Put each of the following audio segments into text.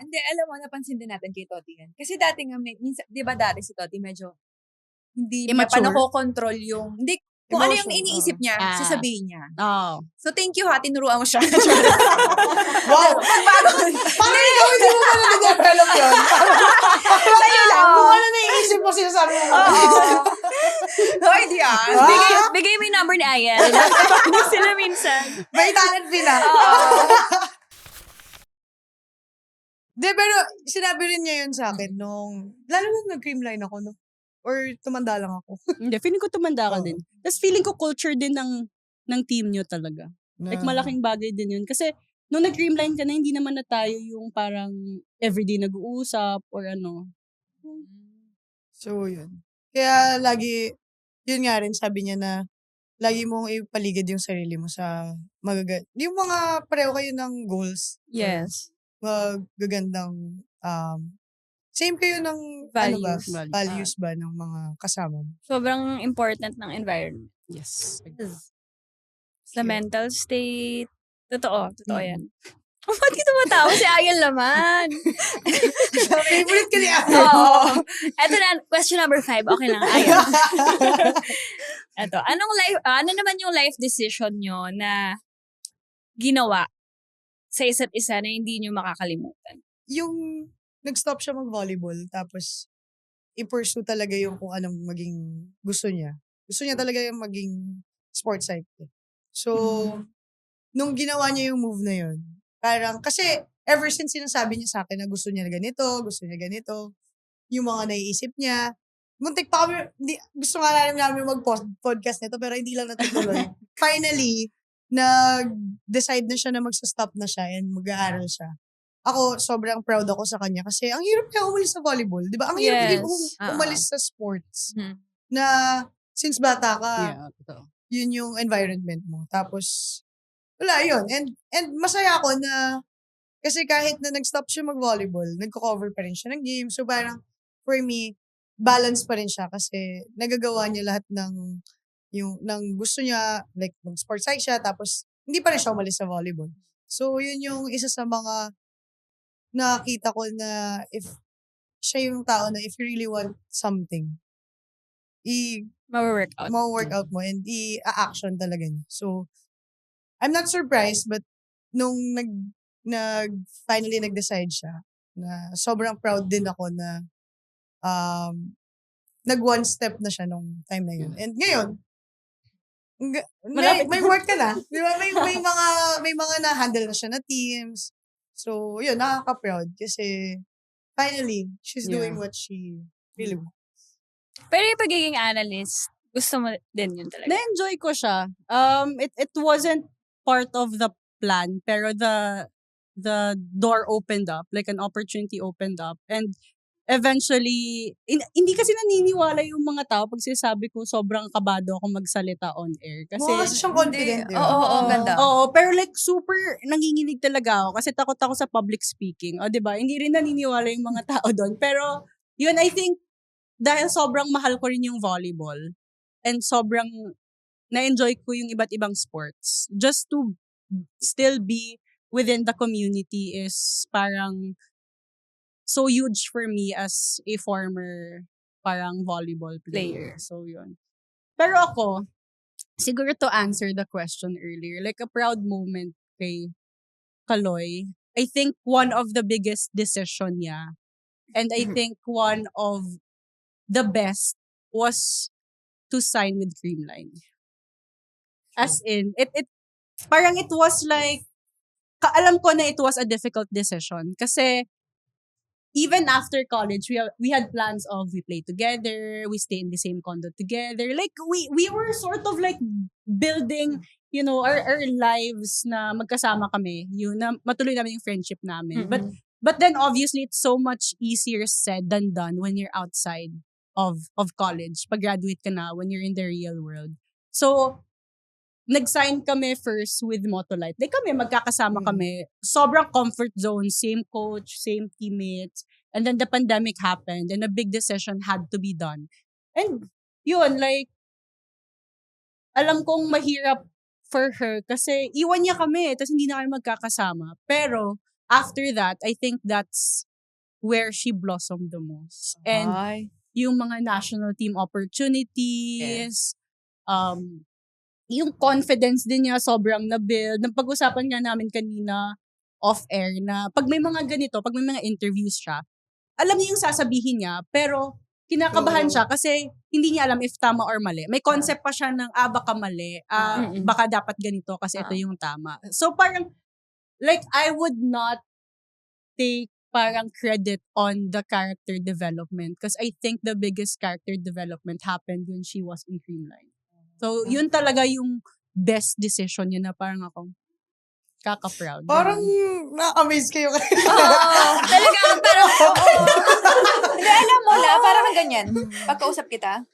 hindi, alam mo, napansin din natin kay Toti yan. Kasi dati nga, minsan, di ba dati si Toti medyo hindi niya pa nakokontrol yung, hindi, kung ano yung iniisip niya, sasabihin niya. So, thank you ha, tinuruan mo siya. Wow! Paano ikaw hindi mo pala na-develop yun? Sa'yo lang, kung ano naiisip mo, sinasabi mo. Hoy, di yan. Bigay mo yung number ni Ayan. Hindi sila minsan. May talent din ah. De, pero sinabi rin niya yun sa akin nung, lalo na nag-creamline ako, no? Or tumanda lang ako. Hindi, feeling ko tumanda ka din. Tapos feeling ko culture din ng team nyo talaga. Like malaking bagay din yun. Kasi nung nag-creamline ka na, hindi naman na tayo yung parang everyday nag-uusap or ano. So, yun. Kaya lagi, yun nga rin, sabi niya na lagi mong ipaligid yung sarili mo sa yung mga pareho kayo ng goals. Yes. Magagandang, same kayo ng values ba ng mga kasama mo. Sobrang important ng environment. Yes. Sa mental state. Totoo yan. Ba't ka tumatawa? Si Ayan naman. Favorite ka ni Ayan. Oo. Eto na, question number 5. Okay lang, Ayan. Eto, ano naman yung life decision nyo na ginawa sa isa't isa na hindi nyo makakalimutan? Yung nag-stop siya mag-volleyball, tapos i-pursue talaga yung kung anong maging gusto niya. Gusto niya talaga yung maging sports psych. So, nung ginawa niya yung move na yun, parang, kasi ever since sinasabi niya sa akin na gusto niya ganito, yung mga naiisip niya, muntik pa kami, gusto nga namin mag-podcast nito, pero hindi lang natutuloy. Finally, nag-decide na siya na magsa-stop na siya and mag-aaral siya. Ako, sobrang proud ako sa kanya kasi ang hirap niya umalis sa volleyball. Di ba? Ang hirap din umalis sa sports. Na, since bata ka, yun yung environment mo. Tapos, wala yun. And masaya ako na, kasi kahit na nag-stop siya mag-volleyball, nagko-cover pa rin siya ng game. So, parang, for me, balance pa rin siya kasi nagagawa niya lahat ng gusto niya, like, mag-sports psych siya, tapos, hindi pa rin siya umalis sa volleyball. So, yun yung isa sa mga nakita ko na if siya yung tao na if you really want something, ma-workout mo and i-action talaga niya. So, I'm not surprised, but nung finally nag-decide siya, na sobrang proud din ako na nag-one step na siya nung time na yun. And ngayon, may work ka na. Di ba? May mga na-handle na siya na teams. So, yun, nakaka-proud kasi finally, she's doing what she really wants. Pero yung pagiging analyst, gusto mo din yun talaga? Na-enjoy ko siya. It wasn't part of the plan, pero the door opened up, like an opportunity opened up. And eventually, hindi kasi naniniwala yung mga tao pag sinasabi ko sobrang kabado ako magsalita on air. Kasi siyang confident. Oo, ganda. Oo, pero like super nanginginig talaga ako kasi takot ako sa public speaking. O, diba? Hindi rin naniniwala yung mga tao doon. Pero, yun, I think, dahil sobrang mahal ko rin yung volleyball and sobrang na-enjoy ko yung iba't ibang sports, just to still be within the community is parang so huge for me as a former parang volleyball player. So, yun. Pero ako, siguro to answer the question earlier, like a proud moment kay Kaloy, I think one of the biggest decision niya, and I think one of the best was to sign with Creamline. As in, it parang it was like, alam ko na it was a difficult decision kasi even after college, we had plans of we play together, we stay in the same condo together. Like, we were sort of like building, you know, our lives na magkasama kami. Yun, na matuloy namin yung friendship namin. Mm-hmm. But then obviously, it's so much easier said than done when you're outside of college. Pag-graduate ka na, when you're in the real world. So, nag-sign kami first with Motolite. Like kami, magkakasama kami. Sobrang comfort zone, same coach, same teammates. And then the pandemic happened and a big decision had to be done. And yun, like, alam kong mahirap for her kasi iwan niya kami tapos hindi na kami magkakasama. Pero after that, I think that's where she blossomed the most. And yung mga national team opportunities, yung confidence din niya sobrang na-build. Napag-usapan nga namin kanina off-air na pag may mga ganito, pag may mga interviews siya, alam niya yung sasabihin niya, pero kinakabahan siya kasi hindi niya alam if tama or mali. May concept pa siya ng, baka mali, baka dapat ganito kasi ito yung tama. So parang, like, I would not take parang credit on the character development because I think the biggest character development happened when she was in Creamline. So, yun talaga yung best decision niya na parang akong kaka-proud. Parang na-amaze kayo. Talaga, pero, hindi, alam mo na, parang ganyan. Pagkausap kita.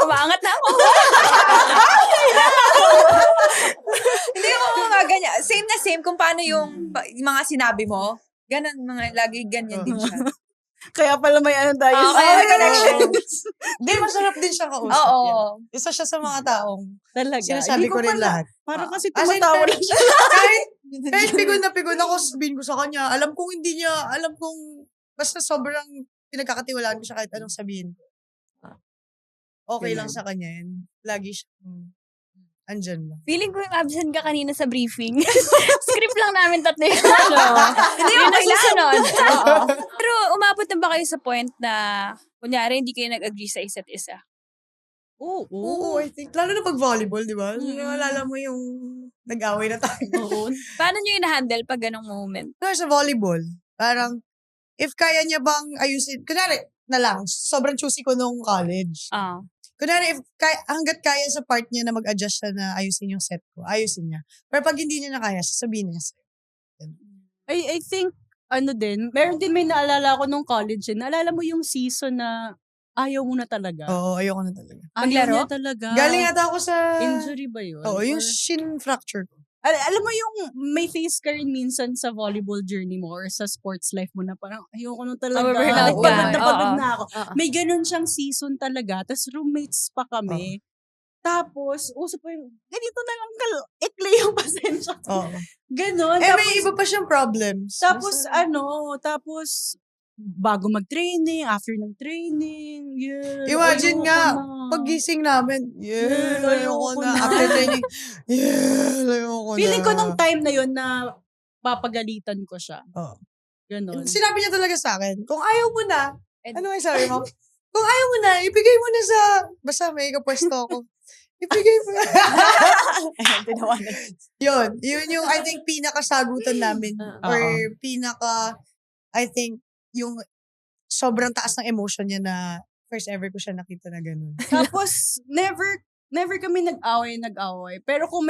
Umangat na ako. Hindi mo mga ganyan. Same na same kung paano yung mga sinabi mo. Ganon, lagi ganyan din siya. Kaya pala may ano tayo. Kaya may connection. Hindi, masarap din siya kausap. Oo. Isa siya sa mga taong Talaga. sinasabi ko rin lahat. Parang kasi As in, tumatawa lang siya. kahit pigon na pigon ako, sabihin ko sa kanya, alam kong basta sobrang pinagkakatiwalaan ko siya kahit anong sabihin. Okay lang sa kanya yan. Lagi siya, andyan lang. Feeling ko yung absent ka kanina sa briefing. Script lang namin tatlo yung Hindi, yung okay lang. nasusunod. Oo. Pero umabot na ba kayo sa point na, kunyari, hindi kayo nag-agree sa isa't isa? Oo, I think. Lalo na pag volleyball, di ba? Nalala mo yung nag-away na tayo. Oo. Paano nyo i-handle pag ganong moment? Sa volleyball, parang, if kaya niya bang ayusin, kunwari, na lang, sobrang choosy ko nung college. Kunwari, hanggat kaya sa part niya na mag-adjust siya na ayusin yung set ko, ayusin niya. Pero pag hindi niya na kaya, sasabihin niya sa'yo. I think, meron din may naalala ko nung college. Naalala mo yung season na ayaw mo na talaga? Oo, ayoko na talaga. Ayaw niya talaga. Galing ata ako sa... Injury ba yun? Oo, yung shin fracture ko. Alam mo yung may face ka rin minsan sa volleyball journey mo or sa sports life mo na parang ayoko na talaga. Overload Pagod ka. na ako. May ganun siyang season talaga. Tapos roommates pa kami. Tapos, uso pa yung, ganito na lang ikli yung pasensya. Ganon. May iba pa siyang problems. Tapos, bago mag-training, after ng training, Imagine nga, paggising namin, ayoko na. After training, ayoko na. Feeling ko nung time na yun na papagalitan ko siya. Ganon. Sinabi niya talaga sa akin, kung ayaw mo na, ano nga sabi mo? Kung ayaw mo na, ibigay mo na sa, basta may kapwesto ako. Ibigay mo na. Yun yung I think pinakasagutan namin. Or I think, yung sobrang taas ng emotion niya na first ever ko siya nakita na gano'n. Tapos, never kami nag-away. Pero kung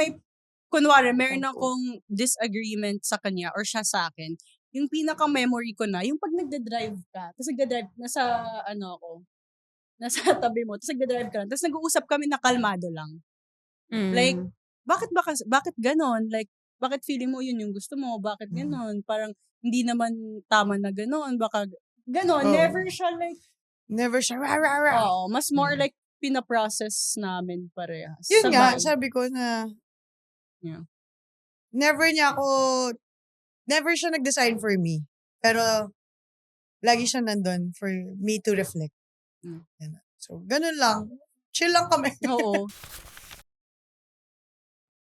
kunwari, meron akong disagreement sa kanya or siya sa akin, yung pinaka-memory ko na, yung pag nagda-drive ka, tapos nagda-drive, nasa tabi mo, tapos nagda-drive ka lang, tapos nag-uusap kami na kalmado lang. Like, bakit ganon? Like, bakit feeling mo yun yung gusto mo? Bakit ganon? Parang, hindi naman tama na ganon. Baka, ganon. Never siya like, mas more like, pinaprocess namin parehas. Yun nga, sabi ko na, never siya nag-design for me. Pero, lagi siya nandun for me to reflect. So, ganun lang. Chill lang kami. Oo.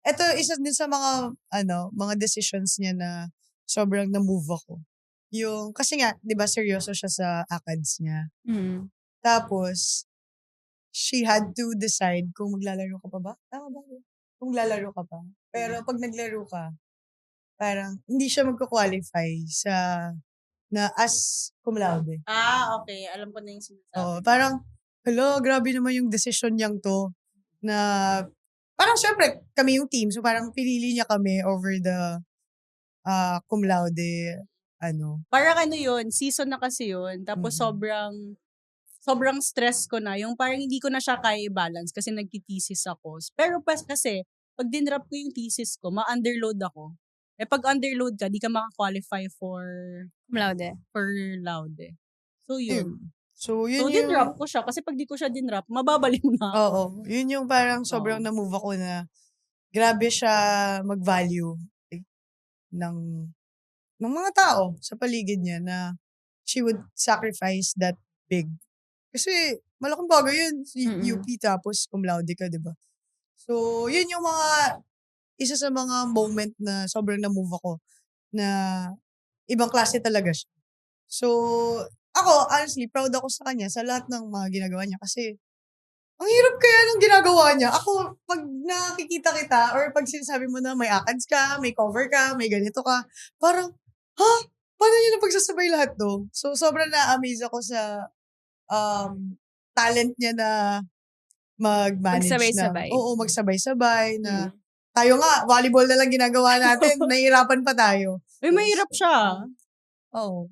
Ito, isa din sa mga decisions niya na sobrang na-move ako. Kasi nga, di ba, seryoso siya sa ACADS niya. Tapos, she had to decide kung maglalaro ka pa ba? Tama ba? Kung maglalaro ka pa. Pero pag naglaro ka, parang hindi siya magka-qualify as cum laude. Okay. Alam ko na yung sinasabi. Oo, parang, grabe naman yung decision niyang to na parang syempre, kami yung team. So parang pinili niya kami over the cum laude, Parang yun, season na kasi yun. Tapos sobrang stress ko na. Yung parang hindi ko na siya kaya i-balance kasi nagtitesis ako. Pero kasi, pag dinrap ko yung thesis ko, ma-underload ako. Pag underload ka, di ka maka-qualify for laude. So, yun. So, yun yung... dinrap ko siya. Kasi pag di ko siya dinrap, mababaliw na ako. Oo. Yun yung parang sobrang na-move ako na grabe siya mag-value. ng mga tao sa paligid niya na she would sacrifice that big. Kasi malaking bagay yun. UP tapos cum laude ka, di ba? So, yun yung isa sa mga moment na sobrang na-move ako na ibang klase talaga siya. So, ako, honestly, proud ako sa kanya sa lahat ng mga ginagawa niya kasi ang hirap kaya ng ginagawa niya. Ako, pag nakikita kita or pag sinasabi mo na may ACADS ka, may cover ka, may ganito ka, parang, ha? Paano niya napagsasabay lahat to? So, sobrang na-amaze ako sa talent niya na mag-manage Magsabay-sabay. Oo, magsabay-sabay na tayo nga, volleyball na lang ginagawa natin, nahihirapan pa tayo. Mahirap siya. Oo.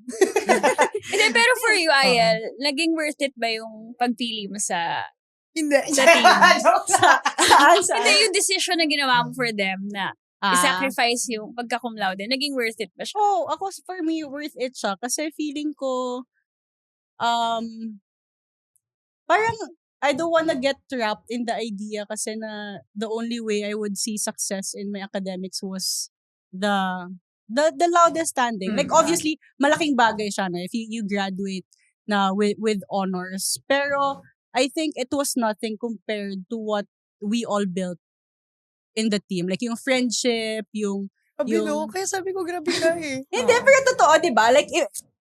Hindi, pero for you, Ayel, naging worth it ba yung pagpili mo sa Hindi. Sa team? Saan? Hindi, yung decision na ginawa mo for them na i-sacrifice yung pagka-cum laude, naging worth it ba siya? Oh, ako, for me, worth it siya. Kasi feeling ko, parang, I don't wanna get trapped in the idea kasi na the only way I would see success in my academics was the loudest standing. Like, obviously, malaking bagay siya na if you graduate na with honors. Pero, I think it was nothing compared to what we all built in the team. Like, yung friendship, Kaya sabi ko, grabe ka eh. Hindi, pero totoo, di ba? Like,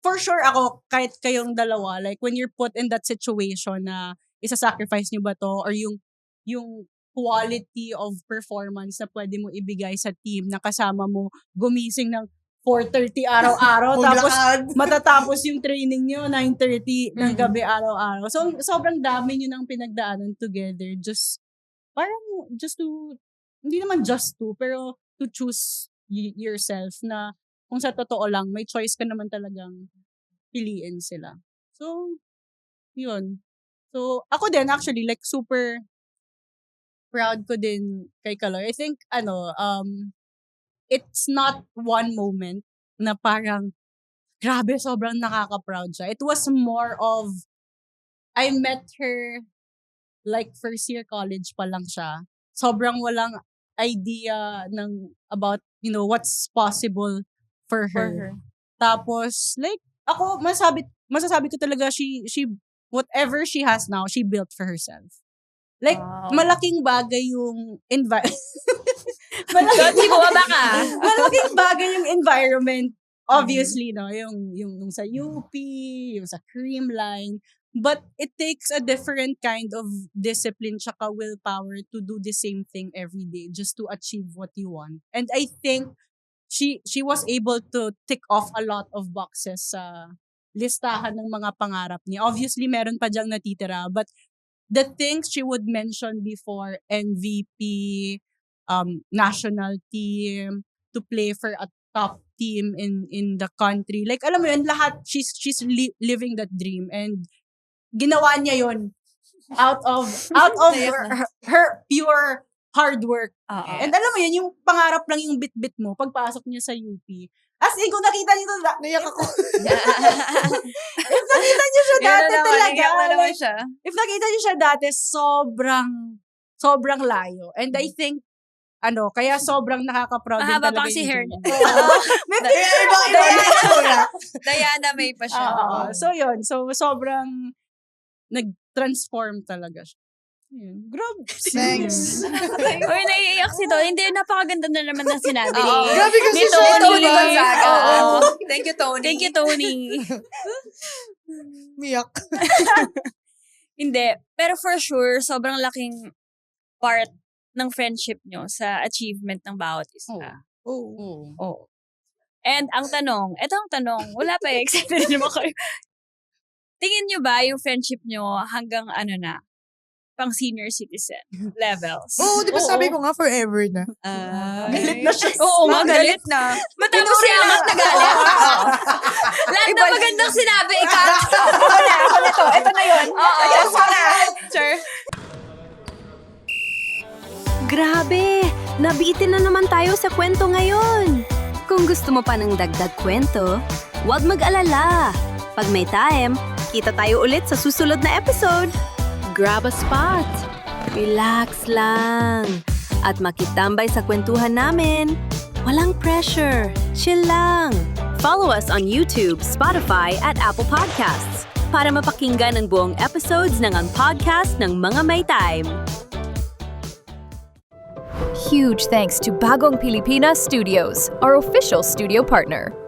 for sure ako, kahit kayong dalawa, like, when you're put in that situation na isa-sacrifice nyo ba to or yung quality of performance na pwede mo ibigay sa team na kasama mo gumising ng 4:30 araw-araw tapos matatapos yung training nyo 9:30 ng gabi araw-araw. So, sobrang dami nyo nang pinagdaanan together just to, hindi naman just to, pero to choose yourself na kung sa totoo lang, may choice ka naman talagang piliin sila. So, yun. So, ako din actually, like, super proud ko din kay Kaloy. I think, it's not one moment na parang, grabe, sobrang nakaka-proud siya. It was more of, I met her, like, first year college pa lang siya. Sobrang walang idea about, what's possible for her. Tapos, like, ako, masasabi ko talaga, she whatever she has now, she built for herself. Like, malaking bagay yung malaking bagay yung environment. Obviously, no? Yung sa UP, yung sa Creamline. But it takes a different kind of discipline tsaka willpower to do the same thing every day just to achieve what you want. And I think she was able to tick off a lot of boxes sa listahan ng mga pangarap niya. Obviously, meron pa diyang natitira. But the things she would mention before, MVP, national team, to play for a top team in the country. Like, alam mo yun, lahat, she's living that dream. And ginawa niya yun out of her pure hard work. And alam mo yun, yung pangarap lang yung bit-bit mo pagpasok niya sa UP. As in, kung nakita niyo to, Naiyak ako. if nakita niyo siya dati talaga, siya. if nakita niyo siya dati, sobrang layo. And I think, kaya sobrang nakaka-proud din Mahaba talaga pa kasi hair niya. Diana May pa siya. So yun, so sobrang nag-transform talaga siya. Grabe. Thanks. Uy, naiiyak si Tony. Hindi, napakaganda na naman ng sinabi ni Grabe kasi ni siya. Tony. Gonzaga. Oo. Thank you, Tony. Thank you, Tony. Miyak. Hindi. Pero for sure, sobrang laking part ng friendship nyo sa achievement ng bawat isa. Oo. And ang tanong, wala pa excited naman kayo. Tingin nyo ba yung friendship nyo hanggang pang senior citizen levels? Oo, di ba sabi ko nga forever na? Galit na siya. Oo nga, galit na. Matapos siya angat na galit. Lahat na magandang sinabi, ikaw. Ako na to. Ito na yun. Just ko na. Sure. Grabe! Nabitin na naman tayo sa kwento ngayon. Kung gusto mo pa ng dagdag kwento, huwag mag-alala. Pag may time, kita tayo ulit sa susunod na episode. Grab a spot. Relax lang. At makitambay sa kwentuhan namin. Walang pressure. Chill lang. Follow us on YouTube, Spotify, at Apple Podcasts para mapakinggan ang buong episodes ng Ang Podcast ng Mga May Time. Huge thanks to Bagong Pilipinas Studios, our official studio partner.